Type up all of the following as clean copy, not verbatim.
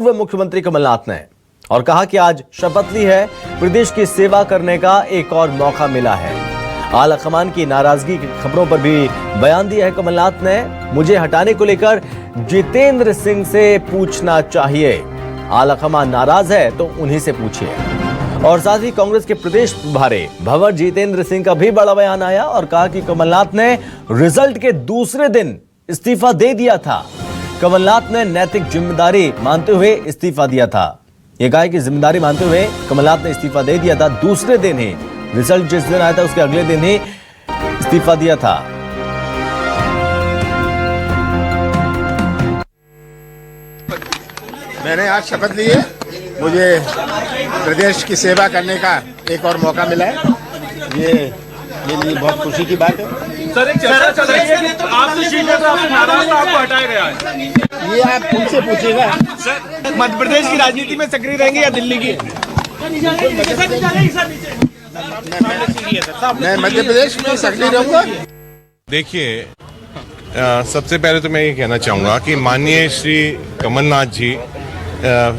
पूर्व मुख्यमंत्री कमलनाथ ने और कहा कि आज शपथ ली है, प्रदेश की सेवा करने का एक और मौका मिला है। आला कमान की नाराजगी की खबरों पर भी बयान दिया है कमलनाथ ने। मुझे हटाने को लेकर जितेंद्र सिंह से पूछना चाहिए। आला कमान नाराज है तो उन्हीं से पूछिए। और साथ ही कांग्रेस के प्रदेश प्रभारी भंवर जितेंद्र सिंह का भी बड़ा बयान आया और कहा कि कमलनाथ ने रिजल्ट के दूसरे दिन इस्तीफा दे दिया था। कमलनाथ ने नैतिक जिम्मेदारी मानते हुए इस्तीफा दिया था। यह कहा कि जिम्मेदारी मानते हुए कमलनाथ ने इस्तीफा दे दिया था। दूसरे दिन ही रिजल्ट जिस दिन आया था उसके अगले दिन ही इस्तीफा दिया था। मैंने आज शपथ ली है। मुझे प्रदेश की सेवा करने का एक और मौका मिला है। ये मेरे लिए बहुत खुशी की बात है। सर एक चर्चा चल रही है कि आपसे शीट आपसे नाराज था, आपको हटाया गया है। ये आप उनसे पूछिएगा। सर मध्य प्रदेश की राजनीति में सक्रिय रहेंगे या दिल्ली की? मैं मध्य प्रदेश में सक्रिय रहूंगा। देखिए, सबसे पहले तो मैं ये कहना चाहूँगा कि माननीय श्री कमलनाथ जी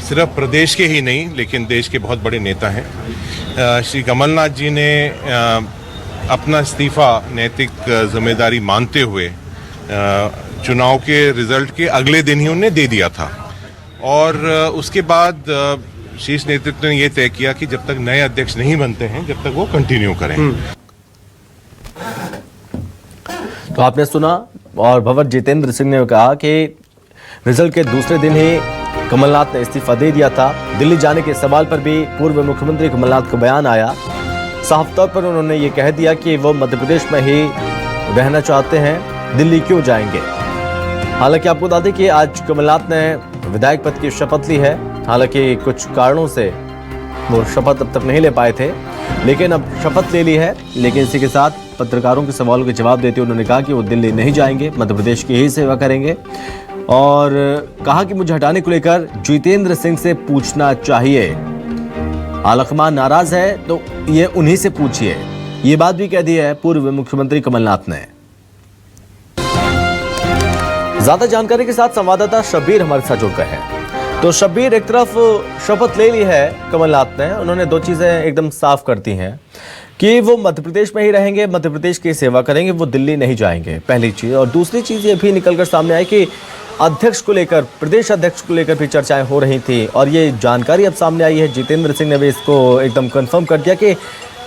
सिर्फ प्रदेश के ही नहीं लेकिन देश के बहुत बड़े नेता हैं। श्री कमलनाथ जी ने अपना इस्तीफा नैतिक जिम्मेदारी मानते हुए चुनाव के रिजल्ट के अगले दिन ही उन्हें दे दिया था। और उसके बाद शीर्ष नेतृत्व ने यह तय किया कि जब तक नए अध्यक्ष नहीं बनते हैं तब तक वो कंटिन्यू करें। तो आपने सुना और भंवर जितेंद्र सिंह ने कहा कि रिजल्ट के दूसरे दिन ही कमलनाथ ने इस्तीफा दे दिया था। दिल्ली जाने के सवाल पर भी पूर्व मुख्यमंत्री कमलनाथ का बयान आया। साफ तौर पर उन्होंने ये कह दिया कि वो मध्य प्रदेश में ही रहना चाहते हैं, दिल्ली क्यों जाएंगे। हालांकि आपको बता दें कि आज कमलनाथ ने विधायक पद की शपथ ली है। हालांकि कुछ कारणों से वो शपथ अब तक नहीं ले पाए थे, लेकिन अब शपथ ले ली है। लेकिन इसी के साथ पत्रकारों के सवालों के जवाब देते हुए उन्होंने कहा कि वो दिल्ली नहीं जाएंगे, मध्य प्रदेश की ही सेवा करेंगे। और कहा कि मुझे हटाने को लेकर जितेंद्र सिंह से पूछना चाहिए। आला कमान नाराज है तो ये उन्हीं से पूछिए। ये बात भी कह दी है पूर्व मुख्यमंत्री कमलनाथ ने। ज्यादा जानकारी के साथ संवाददाता शब्बीर हमारे साथ जुड़ गए हैं। तो शब्बीर, एक तरफ शपथ ले ली है कमलनाथ ने, उन्होंने दो चीजें एकदम साफ कर दी हैं कि वो मध्य प्रदेश में ही रहेंगे, मध्य प्रदेश की सेवा करेंगे, वो दिल्ली नहीं जाएंगे, पहली चीज। और दूसरी चीज ये भी निकलकर सामने आई कि अध्यक्ष को लेकर, प्रदेश अध्यक्ष को लेकर भी चर्चाएं हो रही थी। और ये जानकारी अब सामने आई है, जितेंद्र सिंह ने भी इसको एकदम कंफर्म कर दिया कि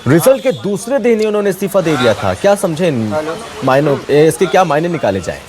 रिजल्ट के दूसरे दिन ही उन्होंने इस्तीफा दे दिया था। क्या समझे मायनों, इसके क्या मायने निकाले जाएं?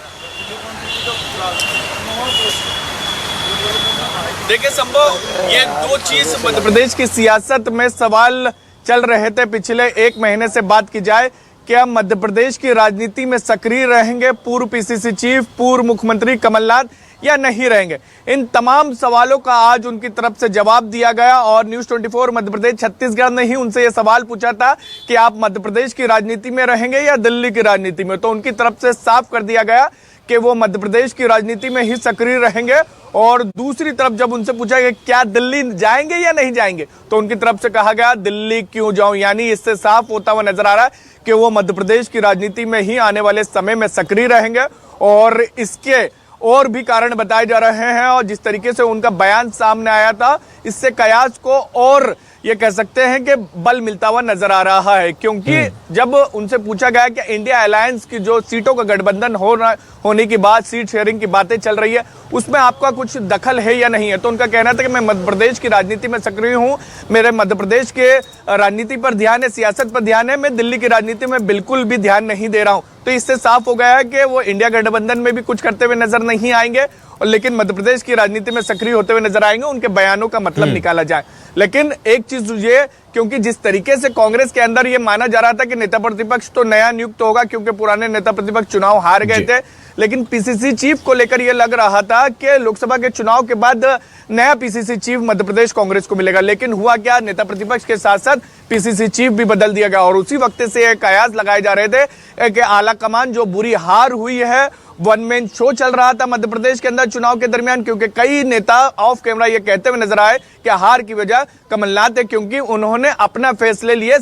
देखिए संभव, ये दो चीज मध्य प्रदेश की सियासत में सवाल चल रहे थे पिछले एक महीने से। बात की जाए क्या मध्य प्रदेश की राजनीति में सक्रिय रहेंगे पूर्व पीसीसी चीफ, पूर्व मुख्यमंत्री कमलनाथ, या नहीं रहेंगे? इन तमाम सवालों का आज उनकी तरफ से जवाब दिया गया। और न्यूज़ 24 मध्य प्रदेश छत्तीसगढ़ ने ही उनसे यह सवाल पूछा था कि आप मध्य प्रदेश की राजनीति में रहेंगे या दिल्ली की राजनीति में। तो उनकी तरफ से साफ कर दिया गया कि वो मध्य प्रदेश की राजनीति में ही सक्रिय रहेंगे। और दूसरी तरफ जब उनसे पूछा गया क्या दिल्ली जाएंगे या नहीं जाएंगे, तो उनकी तरफ से कहा गया दिल्ली क्यों जाऊं। यानी इससे साफ होता हुआ नजर आ रहा है कि वो मध्य प्रदेश की राजनीति में ही आने वाले समय में सक्रिय रहेंगे। और इसके और भी कारण बताए जा रहे हैं। और जिस तरीके से उनका बयान सामने आया था, इससे कयास को और ये कह सकते हैं कि बल मिलता हुआ नजर आ रहा है। क्योंकि जब उनसे पूछा गया कि इंडिया अलायंस की जो सीटों का गठबंधन होने की बात, सीट शेयरिंग की बातें चल रही है, उसमें आपका कुछ दखल है या नहीं है, तो उनका कहना था कि मैं मध्य प्रदेश की राजनीति में सक्रिय हूं, मेरे मध्य प्रदेश के राजनीति पर ध्यान है, सियासत पर ध्यान है, मैं दिल्ली की राजनीति में बिल्कुल भी ध्यान नहीं दे रहा हूं। तो इससे साफ हो गया है कि वो इंडिया गठबंधन में भी कुछ करते हुए नजर नहीं आएंगे, और लेकिन मध्य प्रदेश की राजनीति में सक्रिय होते हुए नजर आएंगे। उनके बयानों का मतलब निकाला जाए। लेकिन एक चीज ये, क्योंकि जिस तरीके से कांग्रेस के अंदर ये माना जा रहा था कि नेता प्रतिपक्ष तो नया नियुक्त होगा, क्योंकि पुराने नेता प्रतिपक्ष चुनाव हार गए थे, लेकिन पीसीसी चीफ को लेकर यह लग रहा था कि लोकसभा के चुनाव के बाद नया पीसीसी चीफ मध्य प्रदेश कांग्रेस को मिलेगा। लेकिन हुआ क्या, नेता प्रतिपक्ष के साथ साथ पीसीसी चीफ भी बदल दिया गया। और उसी वक्त से एक कयास लगाए जा रहे थे कि आला कमान जो बुरी हार हुई है, वन मैन शो चल रहा था मध्य प्रदेश के अंदर चुनाव के दरमियान। क्योंकि कई नेता ऑफ कैमरा ये कहते हुए नजर आए कि हार की वजह कमलनाथ है, क्योंकि उन्होंने अपना फैसले लिए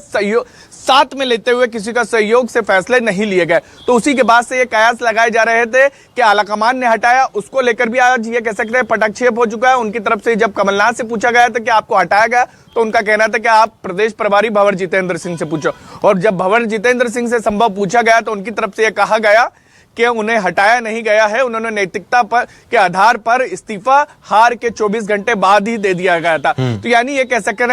साथ में लेते हुए किसी का सहयोग से फैसले नहीं लिए गए। तो उसी के बाद से ये कयास लगाए जा रहे थे कि आलाकमान ने हटाया, उसको लेकर भी आज ये कह सकते हैं पटक्षेप हो चुका है। उनकी तरफ से जब कमलनाथ से पूछा गया था कि आपको हटाया गया, तो उनका कहना था कि आप प्रदेश प्रभारी भंवर जितेंद्र सिंह से पूछो। और जब भंवर जितेंद्र सिंह से संभव पूछा गया तो उनकी तरफ से यह कहा गया कि उन्हें हटाया नहीं गया है, उन्होंने नैतिकता पर के आधार पर इस्तीफा हार के 24 घंटे बाद ही दे दिया गया था। तो यानी ये कह सकते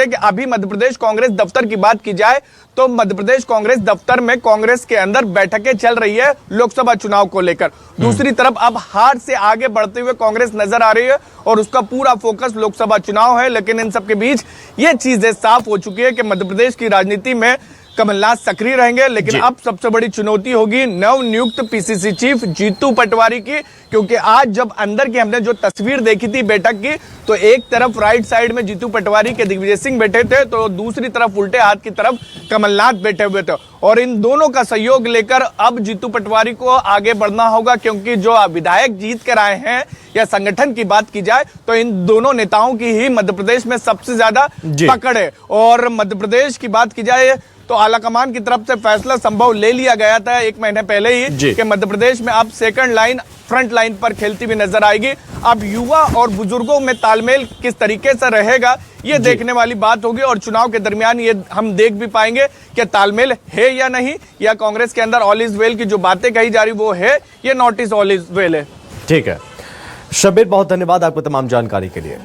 हैं कि अभी मध्य प्रदेश कांग्रेस दफ्तर की बात की जाए तो मध्य प्रदेश कांग्रेस दफ्तर में कांग्रेस के अंदर बैठकें चल रही है लोकसभा चुनाव को लेकर। दूसरी तरफ अब हार से आगे बढ़ते हुए कांग्रेस नजर आ रही है और उसका पूरा फोकस लोकसभा चुनाव है। लेकिन इन सबके बीच ये चीजें साफ हो चुकी है कि मध्य प्रदेश की राजनीति में कमलनाथ सक्रिय रहेंगे। लेकिन अब सबसे बड़ी चुनौती होगी नवनियुक्त पीसीसी चीफ जीतू पटवारी की, क्योंकि आज जब अंदर की हमने जो तस्वीर देखी थी बैठक की, तो एक तरफ राइट साइड में जीतू पटवारी के दिग्विजय सिंह बैठे थे, तो दूसरी तरफ उल्टे हाथ की तरफ कमलनाथ बैठे हुए थे। और इन दोनों का सहयोग लेकर अब जीतू पटवारी को आगे बढ़ना होगा, क्योंकि जो विधायक जीत कर आए हैं या संगठन की बात की जाए तो इन दोनों नेताओं की ही मध्य प्रदेश में सबसे ज्यादा पकड़ है। और मध्य प्रदेश की बात की जाए तो आलाकमान की तरफ से फैसला संभव ले लिया गया था 1 महीने पहले ही कि मध्य प्रदेश में अब सेकंड लाइन फ्रंट लाइन पर खेलती हुई नजर आएगी। अब युवा और बुजुर्गों में तालमेल किस तरीके से रहेगा ये देखने वाली बात होगी, और चुनाव के दरमियान ये हम देख भी पाएंगे कि तालमेल है या नहीं, या कांग्रेस के अंदर ऑल इज वेल की जो बातें कही जा रही वो है, ये not is all is well है। ठीक है शब्बीर, बहुत धन्यवाद आपको तमाम जानकारी के लिए।